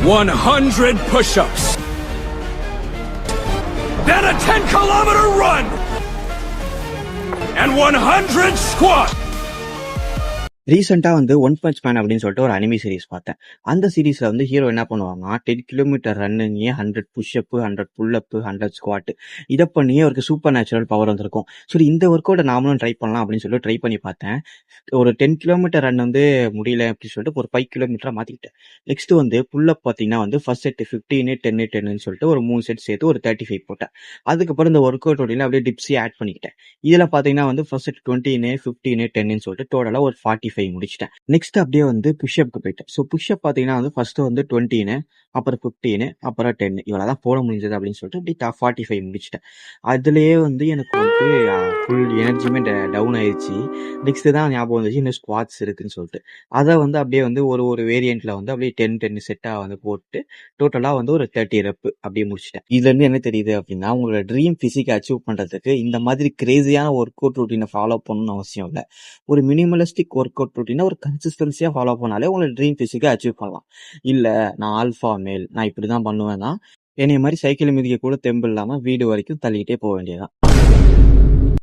100 push-ups. Then a 10-kilometer run. And 100 squats. ரீசெண்டாக வந்து one punch man அப்படின்னு சொல்லிட்டு ஒரு அனிமி சீரிஸ் பார்த்தேன். அந்த சீரீஸில் வந்து ஹீரோ என்ன பண்ணுவாங்கன்னா 10 கிலோமீட்டர் ரன்னிங்கே 100 புஷ்அப்பு 100 புல்லப்பு 100 ஸ்குவாட் இதை பண்ணியே அவருக்கு சூப்பர் நேச்சுரல் பவர் வந்திருக்கும். சரி இந்த ஒர்க் அவுட்டை நாமளும் ட்ரை பண்ணலாம் அப்படின்னு சொல்லிட்டு ட்ரை பண்ணி பார்த்தேன். ஒரு 10 கிலோமீட்டர் ரன் வந்து முடியல அப்படின்னு சொல்லிட்டு ஒரு 5 கிலோமீட்டராக மாற்றிக்கிட்டேன். நெக்ஸ்ட் வந்து புல்லப் பார்த்தீங்கன்னா வந்து ஃபர்ஸ்ட் செட் 15 10 10ன்னு சொல்லிட்டு ஒரு 3 செட் சேர்த்து ஒரு 35 போட்டேன். அதுக்கப்புறம் இந்த ஒர்க் அவுட் அப்படியே டிப்ஸி ஆட் பண்ணிக்கிட்டேன். இதில் பார்த்தீங்கன்னா வந்து ஃபர்ஸ்ட் செட் 20 15 10ன்னு சொல்லிட்டு டோட்டலாக ஒரு 45 முடிச்சிட்டேன். நெக்ஸ்ட் அப்படியே வந்து புஷ்அப்க்கு போயிட்டேன். ஸோ புஷ்அப் பார்த்தீங்கன்னா வந்து ஃபர்ஸ்ட் வந்து 20 அப்புறம் 15 அப்புறம் 10 இவ்வளோதான் போட முடிஞ்சது அப்படின்னு சொல்லிட்டு அப்படியே 45 முடிச்சிட்டேன். அதுலேயே வந்து எனக்கு வந்து ஃபுல் எனர்ஜியுமே டவுன் ஆயிடுச்சு. நெக்ஸ்ட் தான் ஞாபகம் வந்துச்சு இன்னும் ஸ்குவாட்ஸ் இருக்குன்னு சொல்லிட்டு அதை வந்து அப்படியே வந்து ஒரு வேரியண்ட்ல வந்து அப்படியே 10 செட்டாக வந்து போட்டு டோட்டலாக வந்து ஒரு 30 ரெப் அப்படியே முடிச்சிட்டேன். இதுலேருந்து என்ன தெரியுது அப்படின்னா உங்களோட ட்ரீம் ஃபிசிக்கை அச்சீவ் பண்ணுறதுக்கு இந்த மாதிரி கிரேசியான ஒர்க் அவுட் ரூட்டீனை ஃபாலோ பண்ணணும்னு அவசியம் இல்லை. ஒரு மினிமலிஸ்டிக் ஒர்க் அவுட் ரூட்டீனை ஒரு கன்சிஸ்டன்சியாக ஃபாலோ பண்ணாலே உங்களோட ட்ரீம் ஃபிசிக்கை அச்சீவ் பண்ணலாம். இல்லை நான் ஆல்ஃபா மேல் நான் இப்படி தான் பண்ணுவேன்னா என்னைய மாதிரி சைக்கிள் மிதிக்க கூட தெம்பு இல்லாமல் வீடு வரைக்கும் தள்ளிக்கிட்டே போக வேண்டியதான்.